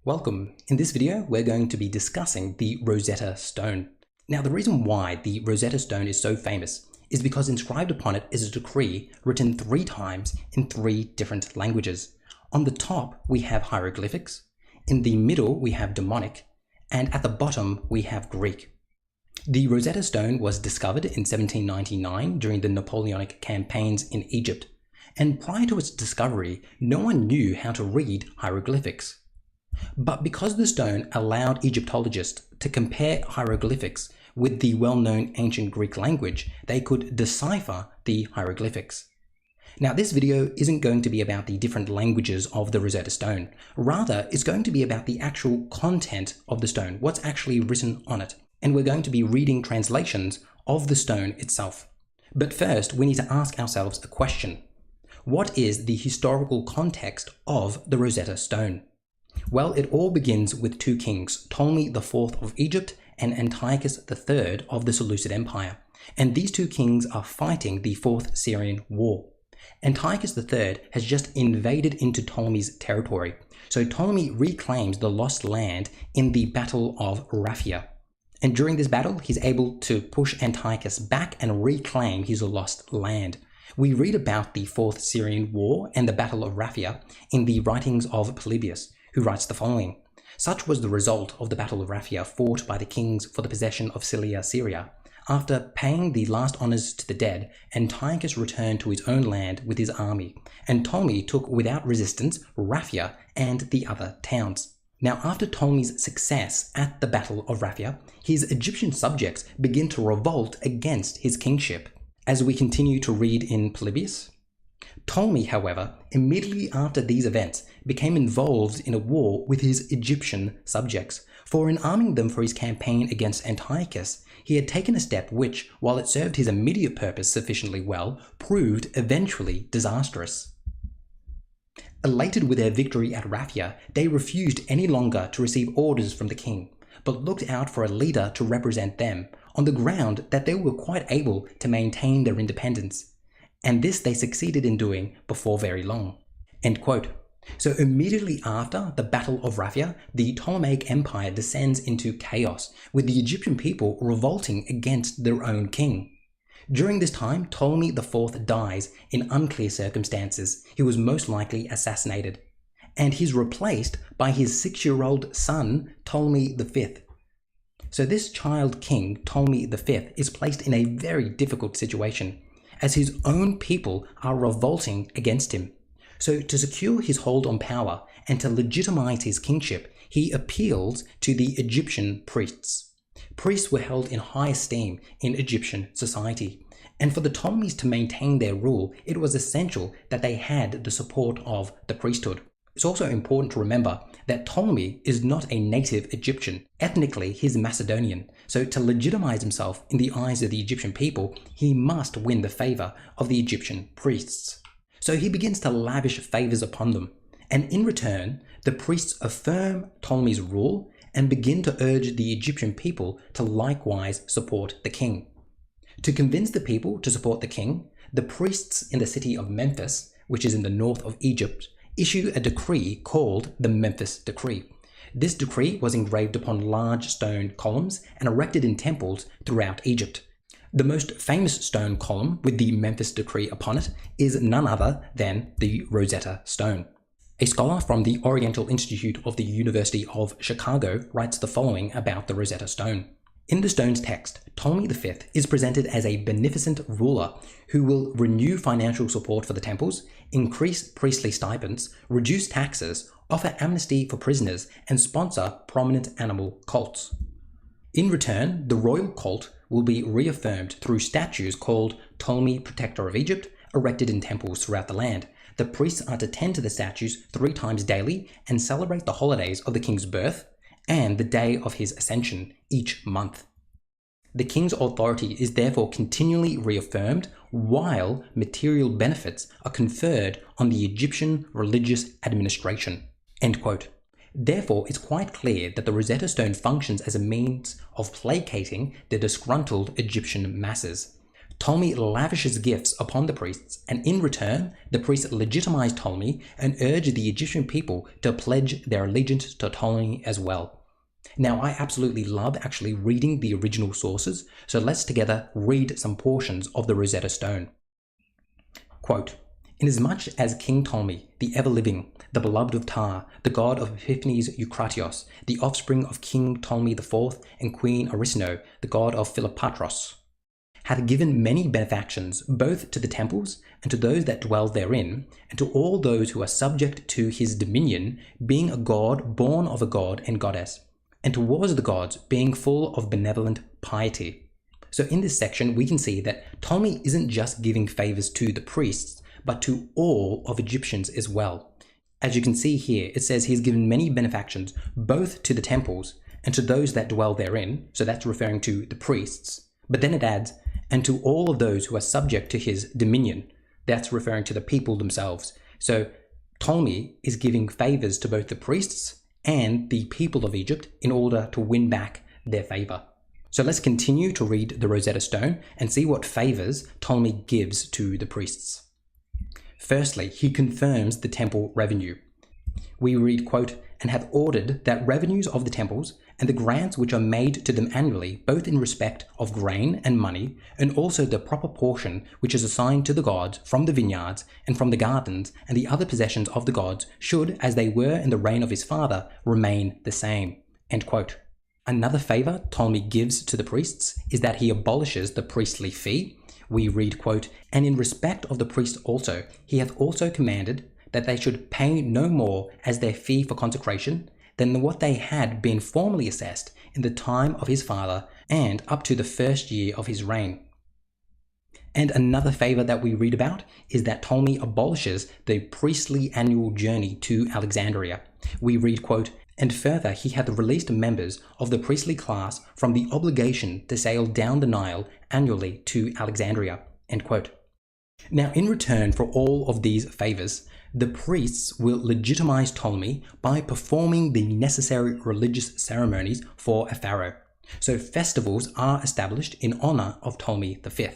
Welcome. In this video, we're going to be discussing the Rosetta Stone. Now, the reason why the Rosetta Stone is so famous is because inscribed upon it is a decree written 3 times in 3 different languages. On the top, we have hieroglyphics. In the middle, we have demonic. And at the bottom, we have Greek. The Rosetta Stone was discovered in 1799 during the Napoleonic campaigns in Egypt. And prior to its discovery, no one knew how to read hieroglyphics. But because the stone allowed Egyptologists to compare hieroglyphics with the well-known ancient Greek language, they could decipher the hieroglyphics. Now, this video isn't going to be about the different languages of the Rosetta Stone. Rather, it's going to be about the actual content of the stone, what's actually written on it. And we're going to be reading translations of the stone itself. But first, we need to ask ourselves a question. What is the historical context of the Rosetta Stone? Well, it all begins with 2 kings, Ptolemy IV of Egypt and Antiochus III of the Seleucid Empire. And these 2 kings are fighting the 4th Syrian War. Antiochus III has just invaded into Ptolemy's territory. So Ptolemy reclaims the lost land in the Battle of Raphia. And during this battle, he's able to push Antiochus back and reclaim his lost land. We read about the 4th Syrian War and the Battle of Raphia in the writings of Polybius, who writes the following. Such was the result of the Battle of Raphia fought by the kings for the possession of Syria. After paying the last honors to the dead, Antiochus returned to his own land with his army, and Ptolemy took without resistance Raphia and the other towns. Now, after Ptolemy's success at the Battle of Raphia, his Egyptian subjects begin to revolt against his kingship. As we continue to read in Polybius, Ptolemy, however, immediately after these events, became involved in a war with his Egyptian subjects, for in arming them for his campaign against Antiochus, he had taken a step which, while it served his immediate purpose sufficiently well, proved eventually disastrous. Elated with their victory at Raphia, they refused any longer to receive orders from the king, but looked out for a leader to represent them, on the ground that they were quite able to maintain their independence. And this they succeeded in doing before very long. End quote. So immediately after the Battle of Raphia, the Ptolemaic Empire descends into chaos, with the Egyptian people revolting against their own king. During this time, Ptolemy IV dies in unclear circumstances. He was most likely assassinated. And he's replaced by his 6-year-old son, Ptolemy V. So this child king, Ptolemy V, is placed in a very difficult situation, as his own people are revolting against him. So to secure his hold on power and to legitimize his kingship, he appeals to the Egyptian priests. Priests were held in high esteem in Egyptian society, and for the Ptolemies to maintain their rule, it was essential that they had the support of the priesthood. It's also important to remember that Ptolemy is not a native Egyptian. Ethnically, he's Macedonian. So to legitimize himself in the eyes of the Egyptian people, he must win the favor of the Egyptian priests. So he begins to lavish favors upon them. And in return, the priests affirm Ptolemy's rule and begin to urge the Egyptian people to likewise support the king. To convince the people to support the king, the priests in the city of Memphis, which is in the north of Egypt, issue a decree called the Memphis Decree. This decree was engraved upon large stone columns and erected in temples throughout Egypt. The most famous stone column with the Memphis Decree upon it is none other than the Rosetta Stone. A scholar from the Oriental Institute of the University of Chicago writes the following about the Rosetta Stone. In the stone's text, Ptolemy V is presented as a beneficent ruler who will renew financial support for the temples, increase priestly stipends, reduce taxes, offer amnesty for prisoners, and sponsor prominent animal cults. In return, the royal cult will be reaffirmed through statues called Ptolemy Protector of Egypt, erected in temples throughout the land. The priests are to tend to the statues 3 times daily and celebrate the holidays of the king's birth and the day of his ascension each month. The king's authority is therefore continually reaffirmed while material benefits are conferred on the Egyptian religious administration. End quote. Therefore, it's quite clear that the Rosetta Stone functions as a means of placating the disgruntled Egyptian masses. Ptolemy lavishes gifts upon the priests, and in return, the priests legitimize Ptolemy and urge the Egyptian people to pledge their allegiance to Ptolemy as well. Now, I absolutely love actually reading the original sources, so let's together read some portions of the Rosetta Stone. Quote, "Inasmuch as King Ptolemy, the ever-living, the beloved of Ptah, the god of Epiphanes Eucratios, the offspring of King Ptolemy IV and Queen Arsinoe, the god of Philopatros, hath given many benefactions both to the temples and to those that dwell therein, and to all those who are subject to his dominion, being a god born of a god and goddess, and towards the gods being full of benevolent piety." So in this section, we can see that Ptolemy isn't just giving favors to the priests, but to all of Egyptians as well. As you can see here, it says he's given many benefactions both to the temples and to those that dwell therein, so that's referring to the priests. But then it adds, and to all of those who are subject to his dominion, that's referring to the people themselves. So Ptolemy is giving favors to both the priests and the people of Egypt in order to win back their favor. So let's continue to read the Rosetta Stone and see what favors Ptolemy gives to the priests. Firstly, he confirms the temple revenue. We read, quote, "and hath ordered that revenues of the temples and the grants which are made to them annually, both in respect of grain and money, and also the proper portion which is assigned to the gods from the vineyards and from the gardens and the other possessions of the gods, should, as they were in the reign of his father, remain the same." End quote. Another favor Ptolemy gives to the priests is that he abolishes the priestly fee. We read, quote, "and in respect of the priests also, he hath also commanded that they should pay no more as their fee for consecration than what they had been formerly assessed in the time of his father and up to the first year of his reign." And another favor that we read about is that Ptolemy abolishes the priestly annual journey to Alexandria. We read, quote, "and further he hath released members of the priestly class from the obligation to sail down the Nile annually to Alexandria." End quote. Now, in return for all of these favors, the priests will legitimize Ptolemy by performing the necessary religious ceremonies for a pharaoh. So festivals are established in honor of Ptolemy V.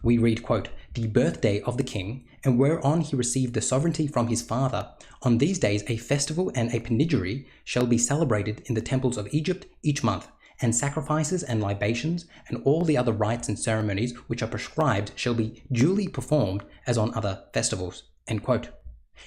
We read, quote, "the birthday of the king, and whereon he received the sovereignty from his father, on these days a festival and a panegyry shall be celebrated in the temples of Egypt each month, and sacrifices and libations and all the other rites and ceremonies which are prescribed shall be duly performed as on other festivals." End quote.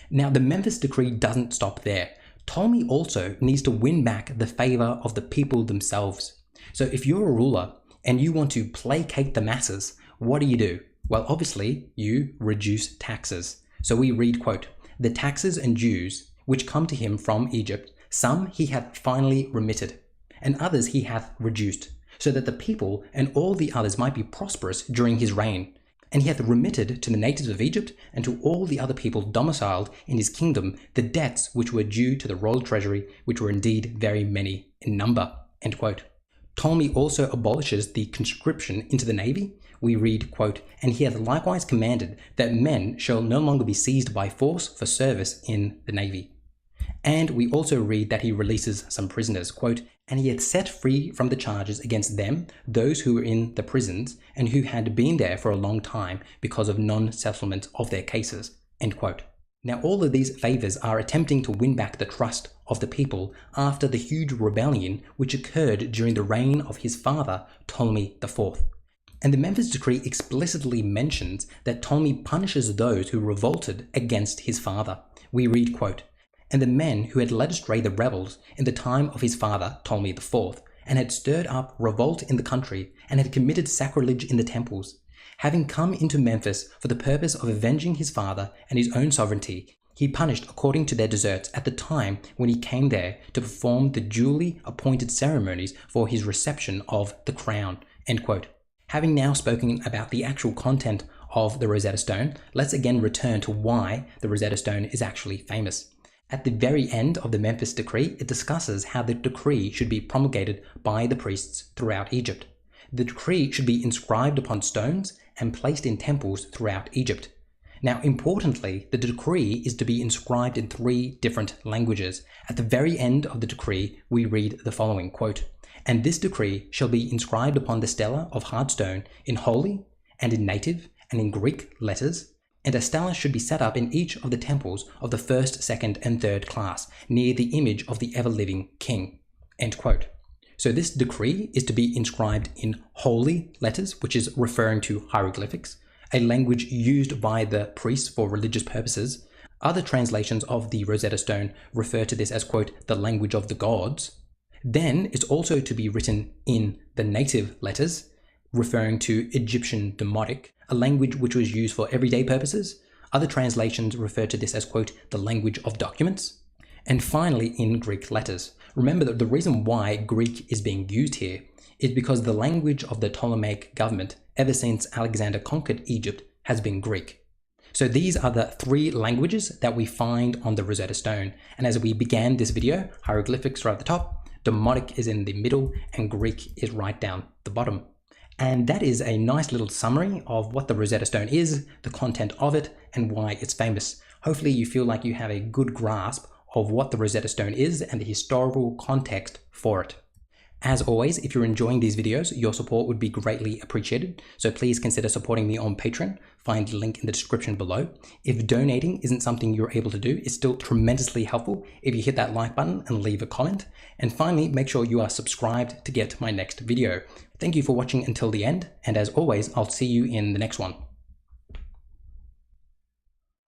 Now, the Memphis Decree doesn't stop there. Ptolemy also needs to win back the favor of the people themselves. So if you're a ruler and you want to placate the masses, what do? Well, obviously, you reduce taxes. So we read, quote, "the taxes and dues which come to him from Egypt, some he hath finally remitted, and others he hath reduced, so that the people and all the others might be prosperous during his reign. And he hath remitted to the natives of Egypt and to all the other people domiciled in his kingdom the debts which were due to the royal treasury, which were indeed very many in number." End quote. Ptolemy also abolishes the conscription into the navy. We read, quote, "and he hath likewise commanded that men shall no longer be seized by force for service in the navy." And we also read that he releases some prisoners, quote, "and he hath set free from the charges against them those who were in the prisons and who had been there for a long time because of non-settlement of their cases." End quote. Now, all of these favors are attempting to win back the trust of the people after the huge rebellion which occurred during the reign of his father, Ptolemy IV. And the Memphis Decree explicitly mentions that Ptolemy punishes those who revolted against his father. We read, quote, "and the men who had led astray the rebels in the time of his father, Ptolemy IV, and had stirred up revolt in the country, and had committed sacrilege in the temples, having come into Memphis for the purpose of avenging his father and his own sovereignty, he punished according to their deserts at the time when he came there to perform the duly appointed ceremonies for his reception of the crown." End quote. Having now spoken about the actual content of the Rosetta Stone, let's again return to why the Rosetta Stone is actually famous. At the very end of the Memphis Decree, it discusses how the decree should be promulgated by the priests throughout Egypt. The decree should be inscribed upon stones and placed in temples throughout Egypt. Now, importantly, the decree is to be inscribed in 3 different languages. At the very end of the decree, we read the following, quote, "and this decree shall be inscribed upon the stela of hard stone in holy and in native and in Greek letters, and a stela should be set up in each of the temples of the first, second, and third class, near the image of the ever-living king." End quote. So this decree is to be inscribed in holy letters, which is referring to hieroglyphics, a language used by the priests for religious purposes. Other translations of the Rosetta Stone refer to this as, quote, "the language of the gods." Then it's also to be written in the native letters, referring to Egyptian Demotic, a language which was used for everyday purposes. Other translations refer to this as, quote, "the language of documents." And finally, in Greek letters. Remember that the reason why Greek is being used here is because the language of the Ptolemaic government, ever since Alexander conquered Egypt, has been Greek. So these are the three languages that we find on the Rosetta Stone. And as we began this video, hieroglyphics are at the top, Demotic is in the middle, and Greek is right down the bottom. And that is a nice little summary of what the Rosetta Stone is, the content of it, and why it's famous. Hopefully you feel like you have a good grasp of what the Rosetta Stone is and the historical context for it. As always, if you're enjoying these videos, your support would be greatly appreciated, so please consider supporting me on Patreon. Find the link in the description below. If donating isn't something you're able to do, it's still tremendously helpful if you hit that like button and leave a comment. And finally, make sure you are subscribed to get my next video. Thank you for watching until the end, and as always, I'll see you in the next one.